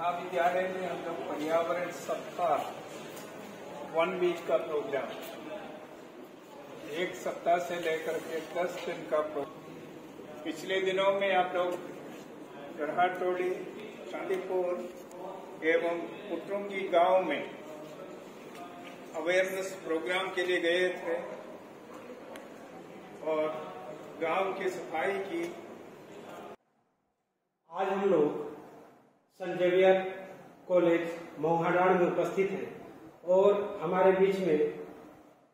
महाविद्यालय में हम लोग पर्यावरण सप्ताह 1 वीक का प्रोग्राम, एक सप्ताह से लेकर के 10 दिन का प्रोग्राम। पिछले दिनों में आप लोग गढ़ा टोली, चांदीपुर एवं पुटरुंगी गांव में अवेयरनेस प्रोग्राम के लिए गए थे और गांव की सफाई की। आज हम लोग सेंट जेवियर कॉलेज मोहाडाड़ में उपस्थित हैं और हमारे बीच में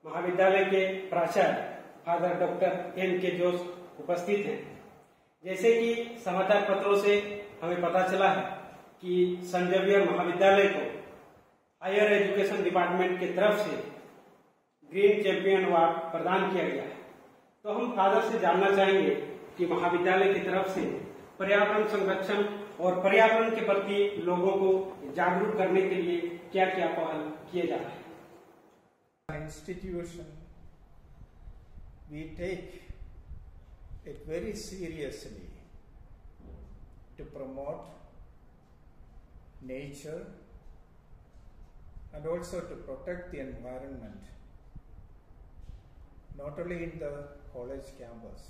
महाविद्यालय के प्राचार्य फादर डॉक्टर M.K. जोश उपस्थित हैं। जैसे कि समाचार पत्रों से हमें पता चला है कि सेंट जेवियर महाविद्यालय को हायर एजुकेशन डिपार्टमेंट की तरफ से ग्रीन चैंपियन अवार्ड प्रदान किया गया है। तो हम फादर से जानना चाहेंगे कि महाविद्यालय की तरफ से पर्यावरण संरक्षण और पर्यावरण के प्रति लोगों को जागरूक करने के लिए क्या क्या पहल किए जा रहे हैं। Institution, we take it very seriously to promote nature and also to protect the environment, not only in the college campus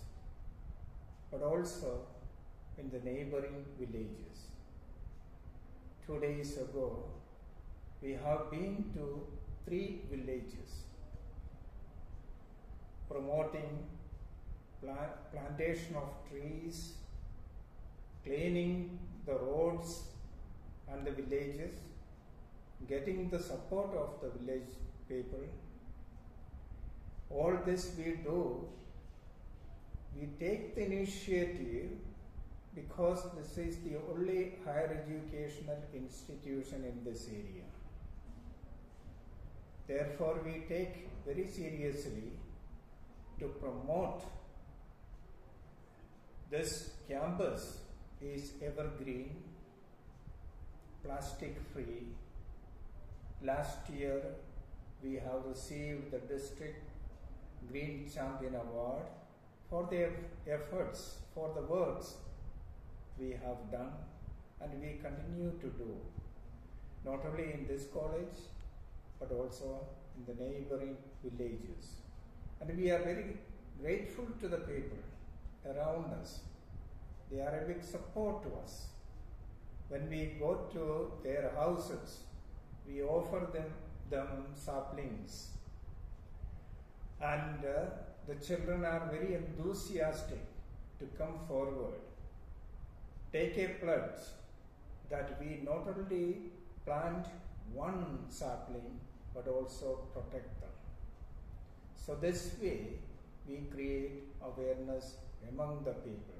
but also in the neighboring villages. 2 days ago, we have been to 3 villages promoting plantation of trees, cleaning the roads and the villages, getting the support of the village people. All this we do, we take the initiative because this is the only higher educational institution in this area. Therefore, we take very seriously to promote this campus is evergreen, plastic free. Last year, we have received the District Green Champion Award for their efforts, for the works we have done and we continue to do, not only in this college but also in the neighboring villages. And we are very grateful to the people around us. They are a big support to us. When we go to their houses, we offer them saplings, and the children are very enthusiastic to come forward. Take a pledge that we not only plant one sapling but also protect them. So this way we create awareness among the people.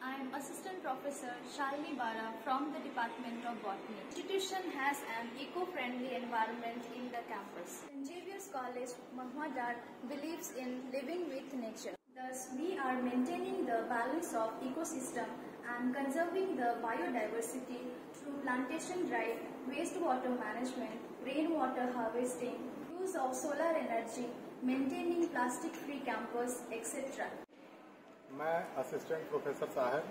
I am Assistant Professor Shalini Bara from the Department of Botany. The institution has an eco-friendly environment in the campus. St. Xavier's College, Mohammedad believes in living with nature. Thus, we are maintaining the balance of ecosystem and conserving the biodiversity through plantation drive, wastewater management, rainwater harvesting, use of solar energy, maintaining plastic-free campus, etc. मैं assistant professor साहब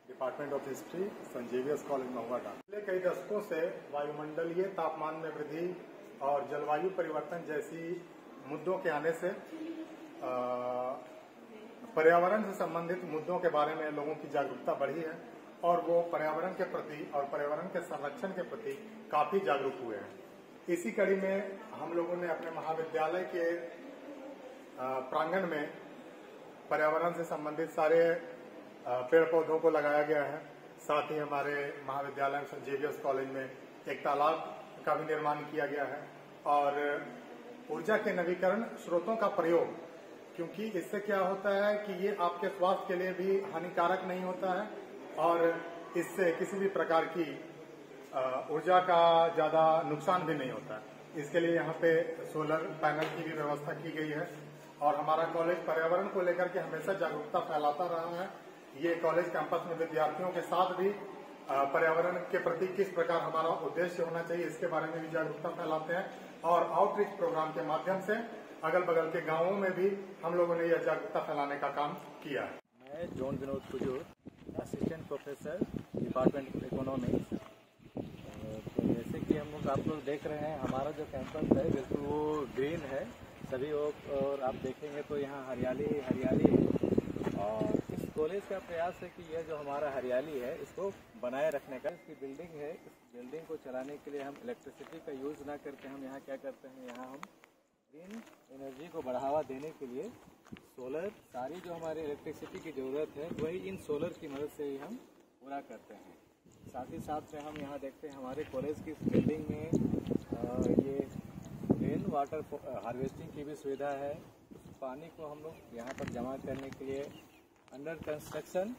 department of history saint Xavier's college Mahuadanr. पिछले कई दशकों से वायुमंडलीय तापमान में वृद्धि और जलवायु परिवर्तन जैसी मुद्दों के आने से पर्यावरण से संबंधित मुद्दों के बारे में लोगों की जागरूकता बढ़ी है और वो पर्यावरण के प्रति और पर्यावरण के संरक्षण के प्रति काफी जागरूक हुए हैं। इसी कड़ी में हम लोगों ने अपने महाविद्यालय के प्रांगण में पर्यावरण से संबंधित सारे पेड़ पौधों को लगाया गया है। साथ ही हमारे महाविद्यालय सेंट जेवियर्स कॉलेज में एक तालाब का भी निर्माण किया गया है और ऊर्जा के नवीकरण स्रोतों का प्रयोग, क्योंकि इससे क्या होता है कि ये आपके स्वास्थ्य के लिए भी हानिकारक नहीं होता है और इससे किसी भी प्रकार की ऊर्जा का ज्यादा नुकसान भी नहीं होता है। इसके लिए यहाँ पे सोलर पैनल की भी व्यवस्था की गई है और हमारा कॉलेज पर्यावरण को लेकर के हमेशा जागरूकता फैलाता रहा है। ये कॉलेज कैंपस में विद्यार्थियों के साथ भी पर्यावरण के प्रति किस प्रकार हमारा उद्देश्य होना चाहिए इसके बारे में भी जागरूकता फैलाते हैं और आउटरीच प्रोग्राम के माध्यम से अगल बगल के गांवों में भी हम लोगों ने यह जागरूकता फैलाने का काम किया है। मैं John Vinod Kujur assistant professor department of economics. तो जैसे कि आप लोग देख रहे हैं, हमारा जो कैंपस है बिल्कुल वो ग्रीन है सभी और आप देखेंगे तो यहाँ हरियाली हरियाली है। और इस कॉलेज का प्रयास है कि यह जो हमारा हरियाली है इसको बनाए रखने का। इसकी बिल्डिंग है, इस बिल्डिंग को चलाने के लिए हम इलेक्ट्रिसिटी का यूज़ ना करके हम यहाँ क्या करते हैं, यहाँ हम ग्रीन एनर्जी को बढ़ावा देने के लिए सोलर, सारी जो हमारी इलेक्ट्रिसिटी की ज़रूरत है वही इन सोलर की मदद से ही हम पूरा करते हैं। साथ ही साथ में हम यहाँ देखते हैं हमारे कॉलेज की बिल्डिंग में ये रेन वाटर हार्वेस्टिंग की भी सुविधा है। उस पानी को हम लोग यहाँ पर जमा करने के लिए अंडर कंस्ट्रक्शन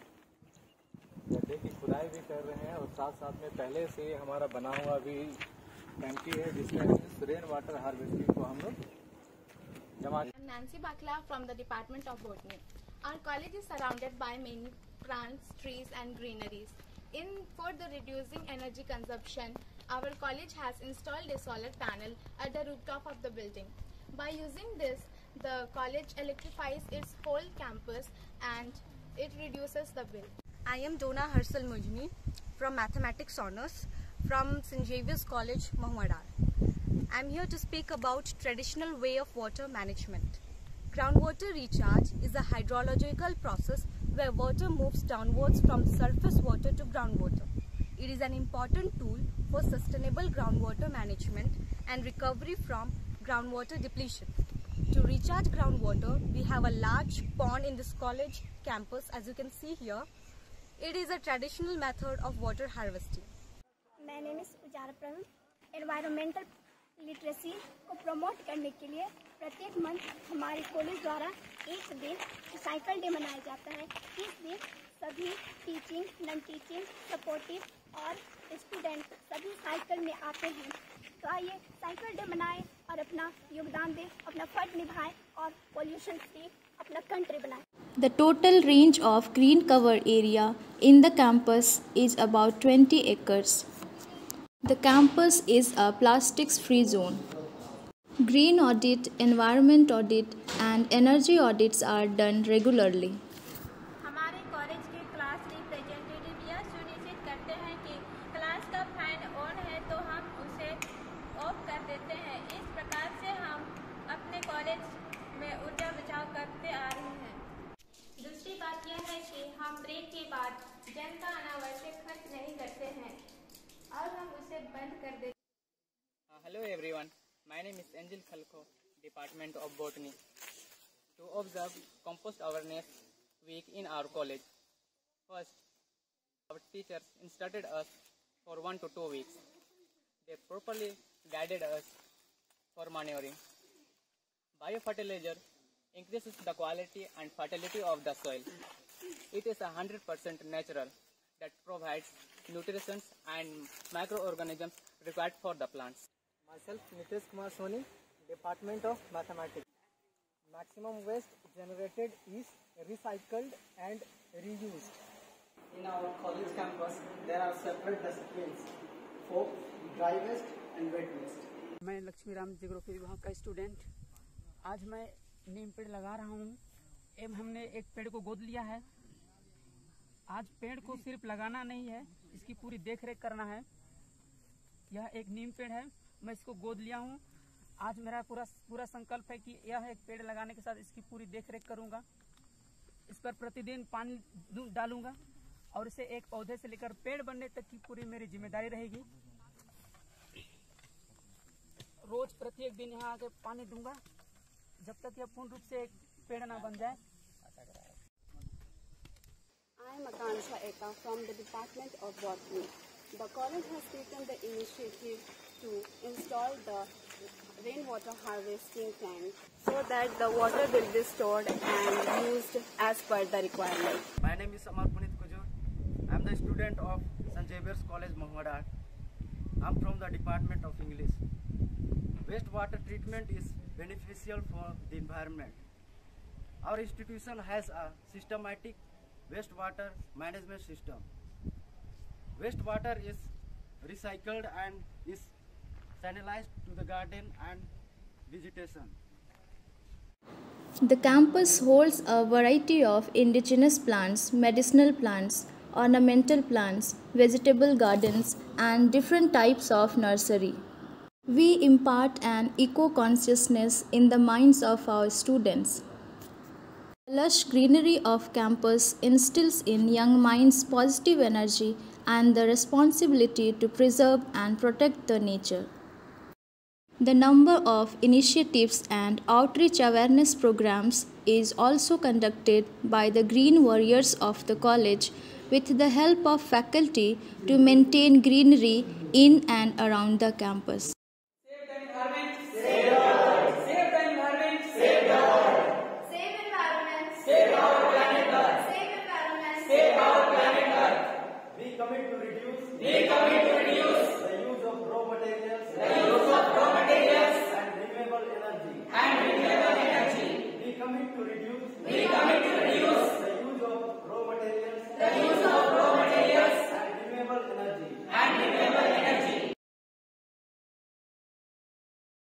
गड्ढे की खुदाई भी कर रहे हैं और साथ साथ में पहले से ही हमारा बना हुआ भी टंकी है जिसमें इस रेन वाटर हार्वेस्टिंग को हम लोग जमा। Nancy Bakla from the Department of Botany. Our college is surrounded by many plants, trees and greeneries. In further reducing energy consumption, our college has installed a solar panel at the rooftop of the building. By using this, the college electrifies its whole campus and it reduces the bill. I am Dona Harsal Mujni from Mathematics Honors from St. Xavier's College, Mahuadar. I am here to speak about traditional way of water management. Groundwater recharge is a hydrological process where water moves downwards from surface water to groundwater. It is an important tool for sustainable groundwater management and recovery from groundwater depletion. To recharge groundwater, we have a large pond in this college campus, as you can see here. It is a traditional method of water harvesting. My name is Ujara Pranam. Environmental literacy को promote करने के लिए प्रत्येक month हमारे college द्वारा एक दिन cycle day मनाया जाता है। इस दिन सभी टीचिंग, नॉन टीचिंग, सपोर्टिव और स्टूडेंट सभी साइकिल में आते हैं। तो आइए साइकिल डे मनाएं और अपना योगदान दें, अपना फर्ज निभाएं और पोल्यूशन फ्री अपना कंट्री बनाएं। The total range of green cover area in the campus is about 20 acres. The campus is a plastics-free zone. Green audit, environment audit and energy audits are done regularly. हमारे college के class representative यह सुनिश्चित करते हैं कि class का fan on है तो हम उसे ऑफ कर देते हैं। इस प्रकार से हम अपने कॉलेज में ऊर्जा बचाव करते आ रहे हैं। दूसरी बात यह है कि हम ब्रेक के बाद जन का अनावश्यक खर्च नहीं करते हैं और हम उसे बंद कर देते हैं। Hello everyone, my name is Angel Khalko, Department of Botany. To observe compost awareness week in our college. First, our teachers instructed us for 1 to 2 weeks. They properly guided us for manuring. Biofertilizer increases the quality and fertility of the soil. It is 100% natural that provides nutrition and microorganisms required for the plants. Myself, Nitesh Kumar Soni, Department of Mathematics. Maximum waste generated is recycled and reused. In our college campus, there are separate dustbins for dry waste and wet waste. मैं Lakshmi Ram geography विभाग का student. आज मैं नीम पेड़ लगा रहा हूँ एवं हमने एक पेड़ को गोद लिया है। आज पेड़ को सिर्फ लगाना नहीं है, इसकी पूरी देखरेख करना है। यह एक नीम पेड़ है, मैं इसको गोद लिया हूँ। आज मेरा पूरा संकल्प है कि यह एक पेड़ लगाने के साथ इसकी पूरी देखरेख करूँगा। इस पर प्रतिदिन पानी डालूंगा और इसे एक पौधे से लेकर पेड़ बनने तक की पूरी मेरी जिम्मेदारी रहेगी। रोज प्रत्येक दिन यहाँ आके पानी दूंगा जब तक यह पूर्ण रूप से एक पेड़ ना बन जाए। I am Akansha Eka from the Department of Botany. The college has taken the initiative to install the rainwater harvesting tank so that the water will be stored and used as per the requirement. My name is Amar Punit Kujur. I am the student of St. Xavier's College, Mahuadar. I am from the Department of English. Wastewater treatment is beneficial for the environment. Our institution has a systematic wastewater management system. Wastewater is recycled and is channelized to the garden and vegetation. The campus holds a variety of indigenous plants, medicinal plants, ornamental plants, vegetable gardens, and different types of nursery. We impart an eco-consciousness in the minds of our students. The lush greenery of campus instills in young minds positive energy and the responsibility to preserve and protect the nature. The number of initiatives and outreach awareness programs is also conducted by the Green Warriors of the college with the help of faculty to maintain greenery in and around the campus.